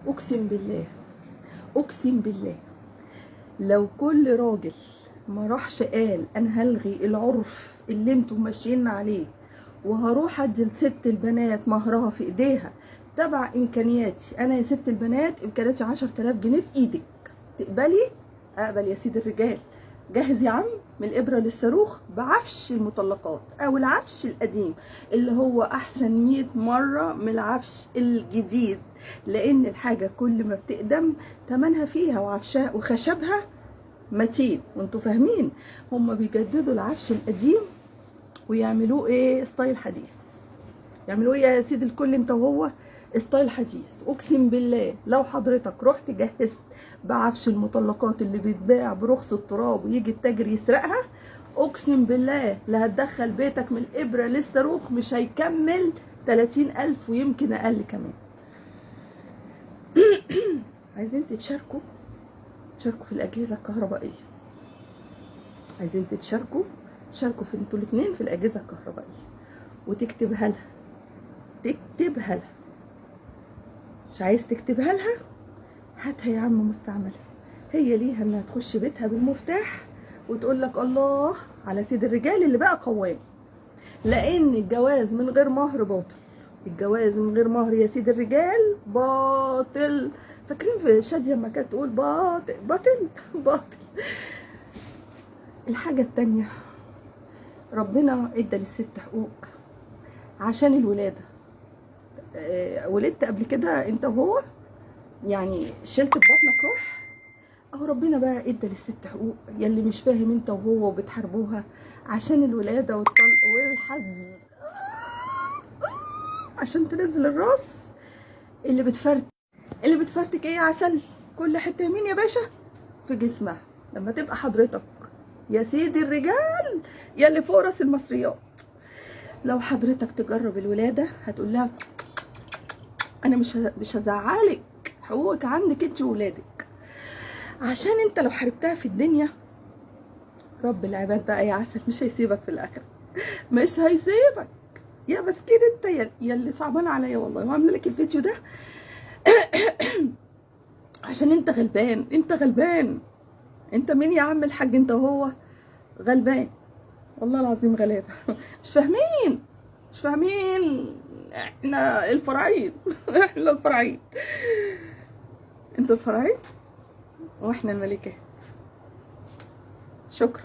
اقسم بالله، اقسم بالله لو كل راجل ما راحش قال انا هلغي العرف اللي انتم ماشيين عليه وهروح ادي لست البنات مهرها في ايديها تبع امكانياتي. انا يا ست البنات امكانياتي 10,000 جنيه في ايدك، تقبلي؟ اقبل يا سيد الرجال. جاهز يا عم من الابره للصاروخ بعفش المطلقات او العفش القديم اللي هو احسن 100 مره من العفش الجديد، لان الحاجه كل ما بتقدم تمنها فيها وعفشها وخشبها متين. وانتوا فاهمين هم بيجددوا العفش القديم ويعملوه ايه؟ ستايل حديث. يعملوه ايه يا سيد الكل انت وهو؟ ستايل حديث. اقسم بالله لو حضرتك رحت جهزت بعفش المطلقات اللي بيتباع برخص التراب ويجي التاجر يسرقها، اقسم بالله لا هتدخل بيتك من الابره للصاروخ مش هيكمل 30,000 ويمكن اقل كمان. عايزين تشاركوا في الاجهزه الكهربائيه، عايزين تشاركوا في انتوا الاثنين في الاجهزه الكهربائيه وتكتبها لها، تكتبها لها. مش عايز تكتبها لها؟ هاتها يا عم مستعمله، هي ليها انها تخش بيتها بالمفتاح وتقول لك الله على سيد الرجال اللي بقى قوام. لان الجواز من غير مهر باطل، الجواز من غير مهر يا سيد الرجال باطل. فاكرين في شاديه لما كانت تقول باطل باطل باطل؟ الحاجه التانيه، ربنا ادى للست حقوق عشان الولاده. ولدت قبل كده انت وهو، يعني شلت ببطنك روح. اهو ربنا بقى ادى للست حقوق، يلي مش فاهم انت وهو وبتحاربوها عشان الولاده والطلق والحز عشان تنزل الراس. اللي بتفرتك ايه يا عسل؟ كل حته يمين يا باشا في جسمها. لما تبقى حضرتك يا سيدي الرجال يلي فوق راس المصريات، لو حضرتك تجرب الولاده هتقول لها انا مش هزعلك، حقوقك عندك انت وولادك. عشان انت لو حاربتها في الدنيا رب العباد بقى يا عسل مش هيسيبك في الاخره، مش هيسيبك يا مسكين انت يلي صعبان عليا والله. وعامله لك الفيديو ده عشان انت غلبان، انت غلبان. انت مين يا عم الحاج؟ انت وهو غلبان والله العظيم غلابه. مش فاهمين احنا الفراعين. احنا الفراعين، انتوا الفراعين واحنا الملكات. شكرا.